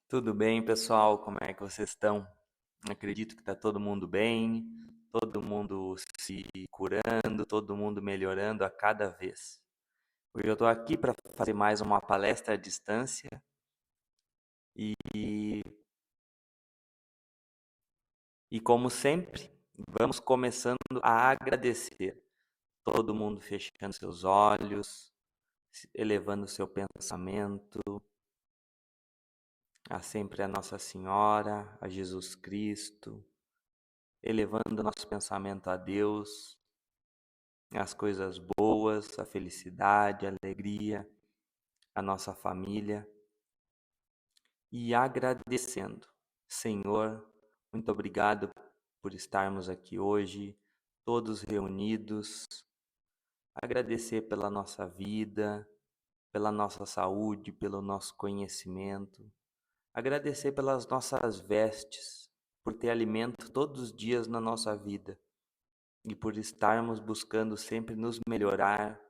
Tudo bem, pessoal? Como é que vocês estão? Acredito que está todo mundo bem, todo mundo se curando, todo mundo melhorando a cada vez. Hoje eu estou aqui para fazer mais uma palestra à distância e, e como sempre, vamos começando a agradecer. Todo mundo fechando seus olhos, elevando seu pensamento a sempre a Nossa Senhora, a Jesus Cristo, elevando nosso pensamento a Deus, as coisas boas, a felicidade, a alegria, a nossa família e agradecendo. Senhor, muito obrigado por estarmos aqui hoje, todos reunidos. Agradecer pela nossa vida, pela nossa saúde, pelo nosso conhecimento. Agradecer pelas nossas vestes, por ter alimento todos os dias na nossa vida e por estarmos buscando sempre nos melhorar,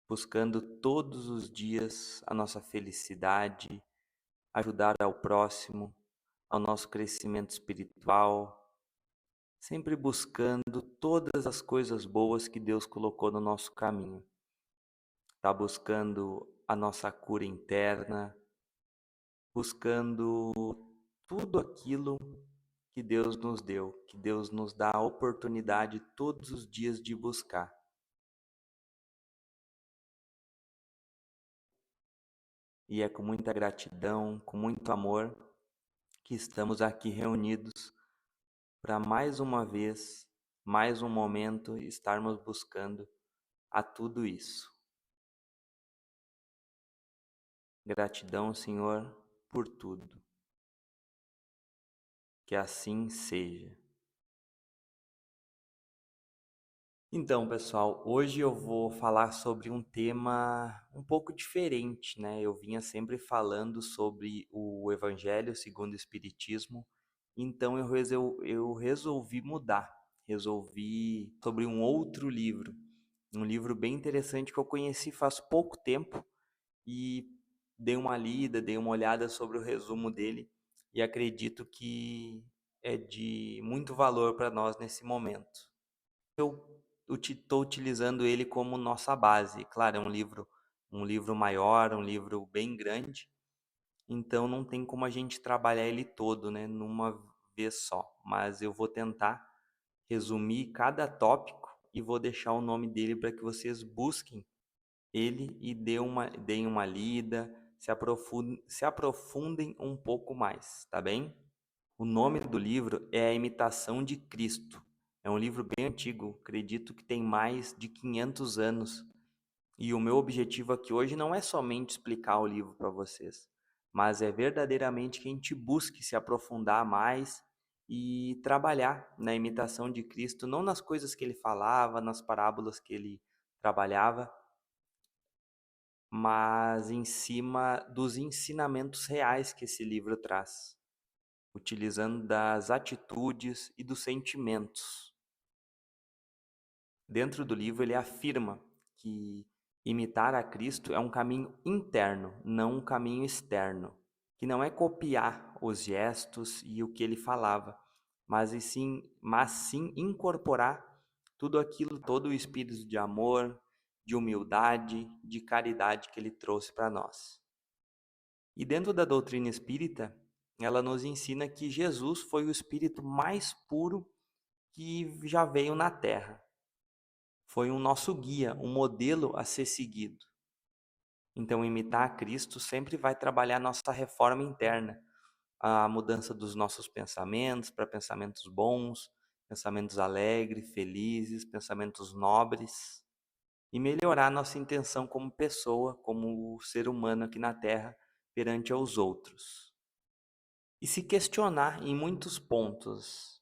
buscando todos os dias a nossa felicidade, ajudar ao próximo, ao nosso crescimento espiritual, sempre buscando todas as coisas boas que Deus colocou no nosso caminho. Está buscando a nossa cura interna, buscando tudo aquilo que Deus nos deu, que Deus nos dá a oportunidade todos os dias de buscar. E é com muita gratidão, com muito amor, que estamos aqui reunidos para mais uma vez, mais um momento, estarmos buscando a tudo isso. Gratidão, Senhor, por tudo. Que assim seja. Então, pessoal, hoje eu vou falar sobre um tema um pouco diferente, né? Eu vinha sempre falando sobre o Evangelho segundo o Espiritismo, então eu resolvi mudar, resolvi sobre um outro livro, um livro bem interessante que eu conheci faz pouco tempo e dei uma lida, dei uma olhada sobre o resumo dele e acredito que é de muito valor para nós nesse momento. Eu estou utilizando ele como nossa base. Claro, é um livro maior, um livro bem grande, então não tem como a gente trabalhar ele todo, né, numa vez só. Mas eu vou tentar resumir cada tópico e vou deixar o nome dele para que vocês busquem ele e deem uma lida, se aprofundem um pouco mais, tá bem? O nome do livro é A Imitação de Cristo. É um livro bem antigo, acredito que tem mais de 500 anos. E o meu objetivo aqui hoje não é somente explicar o livro para vocês, mas é verdadeiramente que a gente busque se aprofundar mais e trabalhar na imitação de Cristo, não nas coisas que ele falava, nas parábolas que ele trabalhava, mas em cima dos ensinamentos reais que esse livro traz, utilizando das atitudes e dos sentimentos. Dentro do livro ele afirma que imitar a Cristo é um caminho interno, não um caminho externo, que não é copiar os gestos e o que ele falava, mas sim incorporar tudo aquilo, todo o espírito de amor, de humildade, de caridade que ele trouxe para nós. E dentro da doutrina espírita, ela nos ensina que Jesus foi o espírito mais puro que já veio na Terra. Foi um nosso guia, um modelo a ser seguido. Então, imitar a Cristo sempre vai trabalhar nossa reforma interna, a mudança dos nossos pensamentos para pensamentos bons, pensamentos alegres, felizes, pensamentos nobres e melhorar nossa intenção como pessoa, como ser humano aqui na Terra perante aos outros. E se questionar em muitos pontos.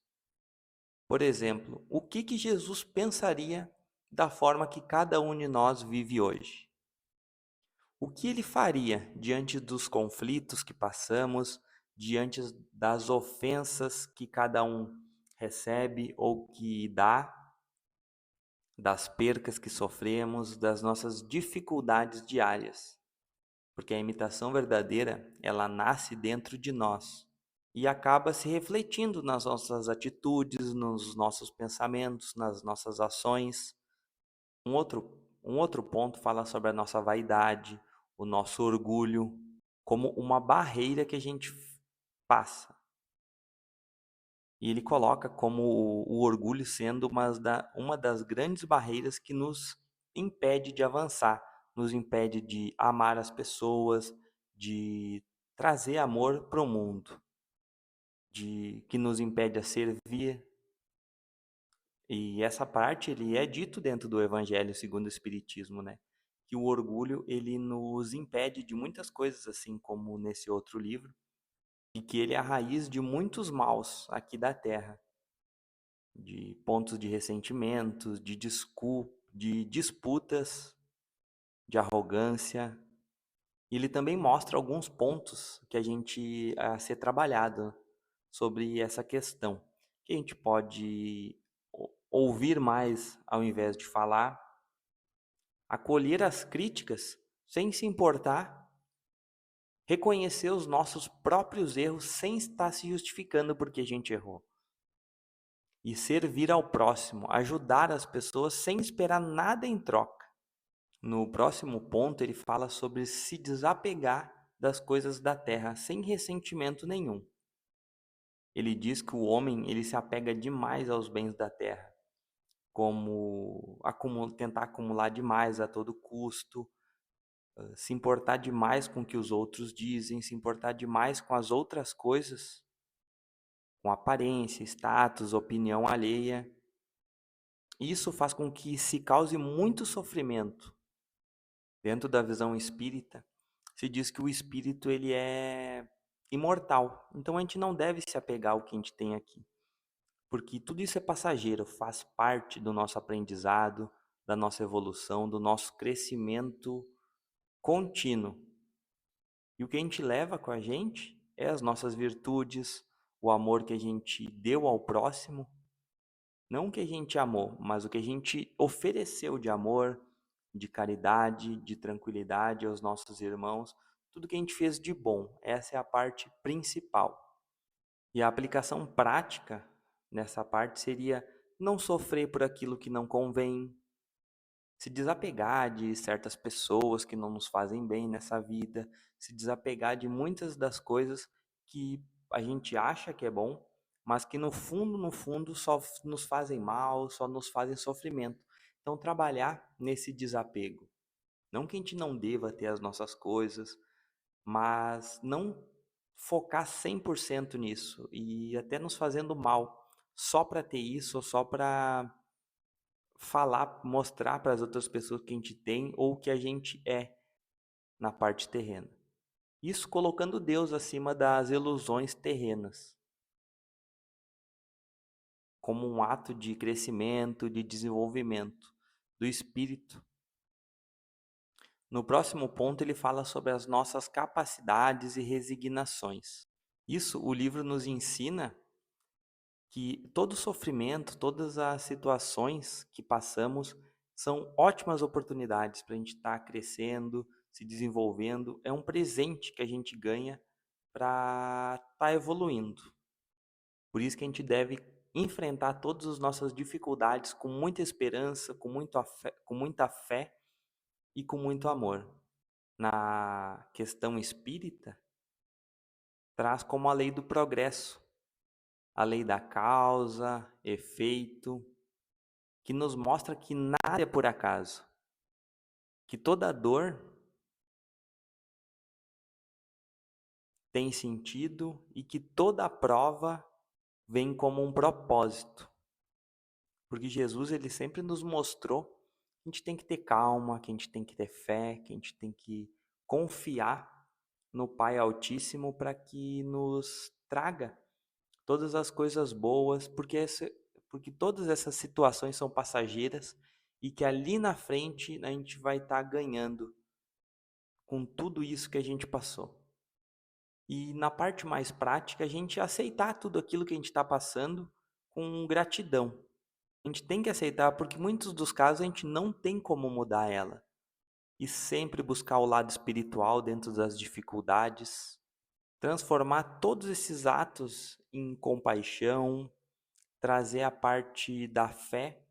Por exemplo, o que Jesus pensaria da forma que cada um de nós vive hoje? O que ele faria diante dos conflitos que passamos, diante das ofensas que cada um recebe ou que dá, das percas que sofremos, das nossas dificuldades diárias? porque a imitação verdadeira, ela nasce dentro de nós e acaba se refletindo nas nossas atitudes, nos nossos pensamentos, nas nossas ações. Um outro ponto fala sobre a nossa vaidade, o nosso orgulho, como uma barreira que a gente passa. E ele coloca como o orgulho sendo uma das grandes barreiras que nos impede de avançar, nos impede de amar as pessoas, de trazer amor para o mundo, que nos impede a servir. E essa parte ele é dito dentro do Evangelho segundo o Espiritismo, né? Que o orgulho ele nos impede de muitas coisas, assim como nesse outro livro, e que ele é a raiz de muitos maus aqui da Terra, de pontos de ressentimentos, de disputas, de arrogância. E ele também mostra alguns pontos que a gente a ser trabalhado sobre essa questão, que a gente pode ouvir mais ao invés de falar, acolher as críticas sem se importar, reconhecer os nossos próprios erros sem estar se justificando porque a gente errou. E servir ao próximo, ajudar as pessoas sem esperar nada em troca. No próximo ponto, ele fala sobre se desapegar das coisas da terra sem ressentimento nenhum. Ele diz que o homem ele se apega demais aos bens da terra, como tentar acumular demais a todo custo, se importar demais com o que os outros dizem, se importar demais com as outras coisas, com aparência, status, opinião alheia. Isso faz com que se cause muito sofrimento. Dentro da visão espírita, se diz que o espírito ele é imortal. Então a gente não deve se apegar ao que a gente tem aqui, porque tudo isso é passageiro, faz parte do nosso aprendizado, da nossa evolução, do nosso crescimento contínuo. E o que a gente leva com a gente é as nossas virtudes, o amor que a gente deu ao próximo, não o que a gente amou, mas o que a gente ofereceu de amor, de caridade, de tranquilidade aos nossos irmãos, tudo que a gente fez de bom. Essa é a parte principal. E a aplicação prática nessa parte seria não sofrer por aquilo que não convém, se desapegar de certas pessoas que não nos fazem bem nessa vida, se desapegar de muitas das coisas que a gente acha que é bom, mas que no fundo, só nos fazem mal, só nos fazem sofrimento. Então, trabalhar nesse desapego. Não que a gente não deva ter as nossas coisas, mas não focar 100% nisso e até nos fazendo mal, só para ter isso, ou só para falar, mostrar para as outras pessoas que a gente tem ou que a gente é na parte terrena. Isso colocando Deus acima das ilusões terrenas, como um ato de crescimento, de desenvolvimento do espírito. No próximo ponto, ele fala sobre as nossas capacidades e resignações. Isso o livro nos ensina que todo sofrimento, todas as situações que passamos são ótimas oportunidades para a gente estar crescendo, se desenvolvendo. É um presente que a gente ganha para estar evoluindo. Por isso que a gente deve enfrentar todas as nossas dificuldades com muita esperança, com muita fé e com muito amor. Na questão espírita, traz como a lei do progresso, a lei da causa, efeito, que nos mostra que nada é por acaso, que toda dor tem sentido e que toda prova vem como um propósito. Porque Jesus ele sempre nos mostrou que a gente tem que ter calma, que a gente tem que ter fé, que a gente tem que confiar no Pai Altíssimo para que nos traga todas as coisas boas, porque todas essas situações são passageiras e que ali na frente a gente vai estar ganhando com tudo isso que a gente passou. E na parte mais prática, a gente aceitar tudo aquilo que a gente está passando com gratidão. A gente tem que aceitar porque em muitos dos casos a gente não tem como mudar ela. e sempre buscar o lado espiritual dentro das dificuldades, transformar todos esses atos em compaixão, trazer a parte da fé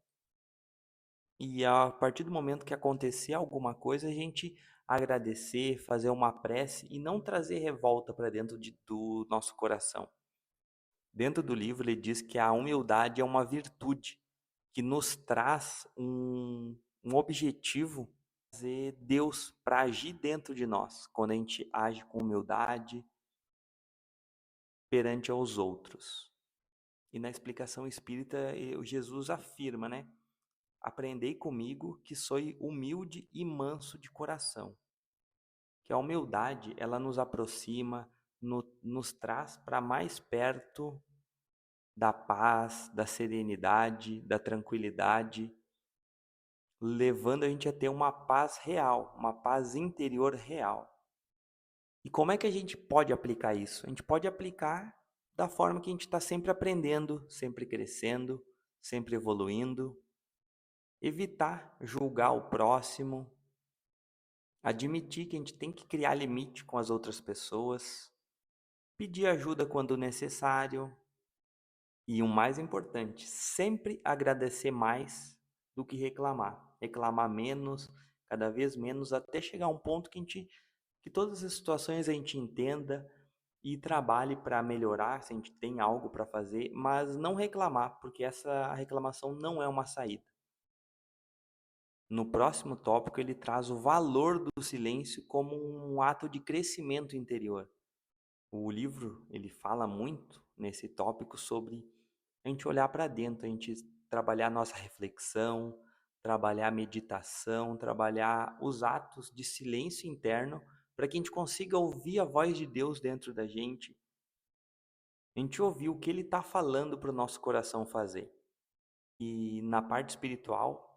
e a partir do momento que acontecer alguma coisa, a gente agradecer, fazer uma prece e não trazer revolta para dentro do nosso coração. Dentro do livro, ele diz que a humildade é uma virtude que nos traz um objetivo, fazer Deus para agir dentro de nós, quando a gente age com humildade perante aos outros. E na explicação espírita, o Jesus afirma, né? Aprendei comigo que sou humilde e manso de coração. Que a humildade, ela nos aproxima, nos traz para mais perto da paz, da serenidade, da tranquilidade, levando a gente a ter uma paz real, uma paz interior real. E como é que a gente pode aplicar isso? A gente pode aplicar da forma que a gente está sempre aprendendo, sempre crescendo, sempre evoluindo. Evitar julgar o próximo, admitir que a gente tem que criar limite com as outras pessoas, pedir ajuda quando necessário e o mais importante, sempre agradecer mais do que reclamar. Reclamar menos, cada vez menos, até chegar a um ponto que todas as situações a gente entenda e trabalhe para melhorar, se a gente tem algo para fazer, mas não reclamar, porque essa reclamação não é uma saída. No próximo tópico, ele traz o valor do silêncio como um ato de crescimento interior. O livro, ele fala muito nesse tópico sobre a gente olhar para dentro, a gente trabalhar nossa reflexão, trabalhar a meditação, trabalhar os atos de silêncio interno para que a gente consiga ouvir a voz de Deus dentro da gente. A gente ouvir o que ele está falando para o nosso coração fazer. E na parte espiritual,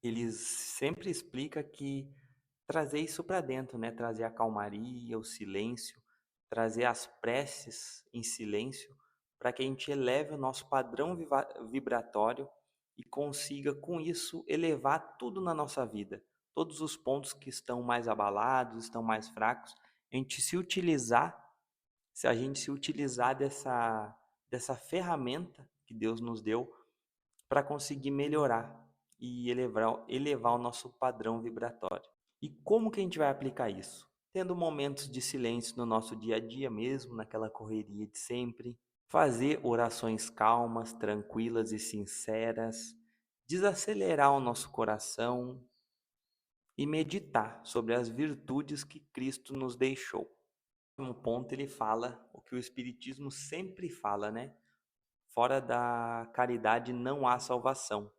ele sempre explica que trazer isso para dentro, né? Trazer a calmaria, o silêncio, trazer as preces em silêncio, para que a gente eleve o nosso padrão vibratório e consiga, com isso, elevar tudo na nossa vida. Todos os pontos que estão mais abalados, estão mais fracos, a gente se utilizar, se a gente se utilizar dessa ferramenta que Deus nos deu para conseguir melhorar e elevar o nosso padrão vibratório. E como que a gente vai aplicar isso? Tendo momentos de silêncio no nosso dia a dia mesmo, naquela correria de sempre, fazer orações calmas, tranquilas e sinceras, desacelerar o nosso coração e meditar sobre as virtudes que Cristo nos deixou. No ponto ele fala o que o Espiritismo sempre fala, né? Fora da caridade não há salvação.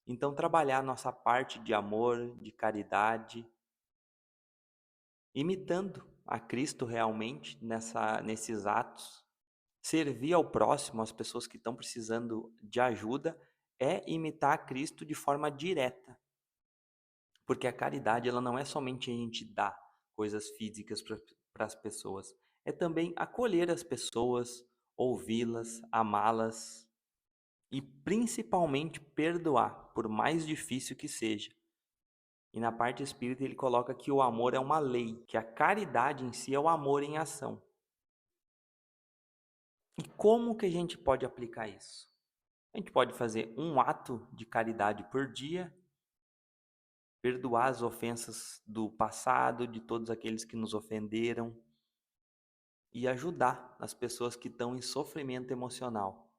Então, trabalhar a nossa parte de amor, de caridade, imitando a Cristo realmente nesses atos. Servir ao próximo, as pessoas que estão precisando de ajuda, é imitar a Cristo de forma direta. Porque a caridade ela não é somente a gente dar coisas físicas para as pessoas, é também acolher as pessoas, ouvi-las, amá-las e principalmente perdoar, por mais difícil que seja. E na parte espírita ele coloca que o amor é uma lei, que a caridade em si é o amor em ação. E como que a gente pode aplicar isso? A gente pode fazer um ato de caridade por dia, perdoar as ofensas do passado, de todos aqueles que nos ofenderam, e ajudar as pessoas que estão em sofrimento emocional.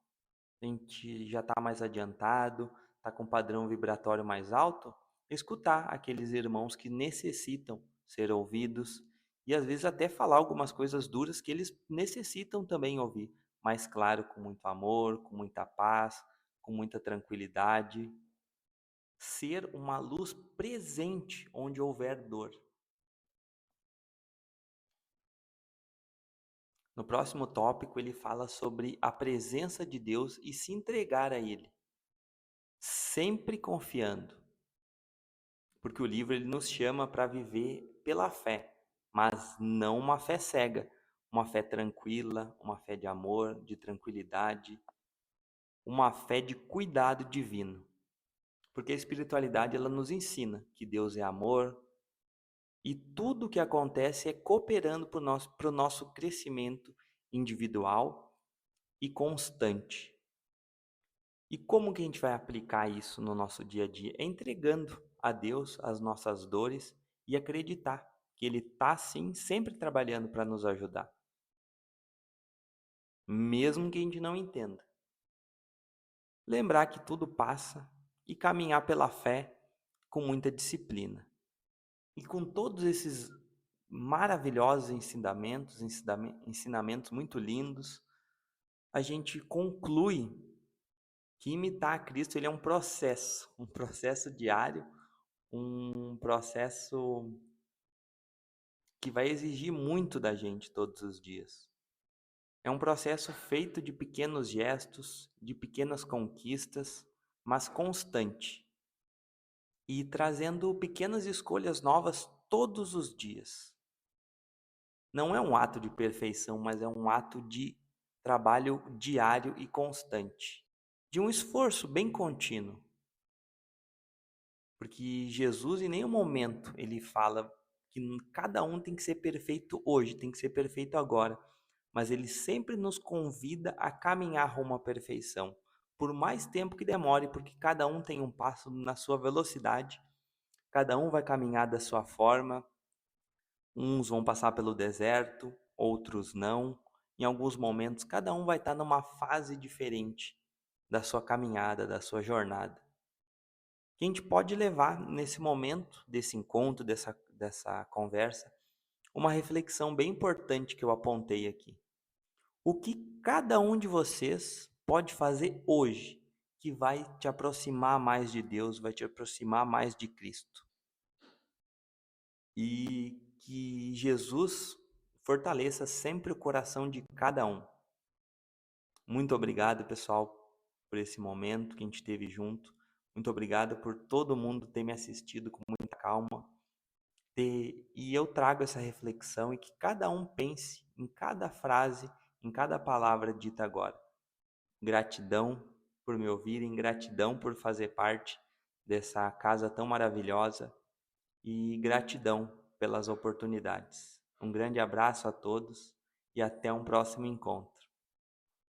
A gente já está mais adiantado, está com um padrão vibratório mais alto, escutar aqueles irmãos que necessitam ser ouvidos e às vezes até falar algumas coisas duras que eles necessitam também ouvir, mas claro, com muito amor, com muita paz, com muita tranquilidade. Ser uma luz presente onde houver dor. No próximo tópico, ele fala sobre a presença de Deus e se entregar a Ele, sempre confiando. Porque o livro ele nos chama para viver pela fé, mas não uma fé cega, uma fé tranquila, uma fé de amor, de tranquilidade, uma fé de cuidado divino. Porque a espiritualidade ela nos ensina que Deus é amor, E tudo que acontece é cooperando para o nosso crescimento individual e constante. E como que a gente vai aplicar isso no nosso dia a dia? É entregando a Deus as nossas dores e acreditar que Ele está sim sempre trabalhando para nos ajudar, mesmo que a gente não entenda. Lembrar que tudo passa e caminhar pela fé com muita disciplina. E com todos esses maravilhosos ensinamentos muito lindos, a gente conclui que imitar a Cristo ele é um processo diário, um processo que vai exigir muito da gente todos os dias. É um processo feito de pequenos gestos, de pequenas conquistas, mas constante e trazendo pequenas escolhas novas todos os dias. Não é um ato de perfeição, mas é um ato de trabalho diário e constante, de um esforço bem contínuo. Porque Jesus em nenhum momento ele fala que cada um tem que ser perfeito hoje, tem que ser perfeito agora, mas ele sempre nos convida a caminhar rumo à perfeição, por mais tempo que demore, porque cada um tem um passo na sua velocidade, cada um vai caminhar da sua forma, uns vão passar pelo deserto, outros não. Em alguns momentos, cada um vai estar numa fase diferente da sua caminhada, da sua jornada. Que a gente pode levar nesse momento desse encontro, dessa conversa, uma reflexão bem importante que eu apontei aqui. O que cada um de vocês pode fazer hoje que vai te aproximar mais de Deus, vai te aproximar mais de Cristo? E que Jesus fortaleça sempre o coração de cada um. Muito obrigado, pessoal, por esse momento que a gente teve junto. Muito obrigado por todo mundo ter me assistido com muita calma. E eu trago essa reflexão e que cada um pense em cada frase, em cada palavra dita agora. Gratidão por me ouvirem, gratidão por fazer parte dessa casa tão maravilhosa e gratidão pelas oportunidades. Um grande abraço a todos e até um próximo encontro.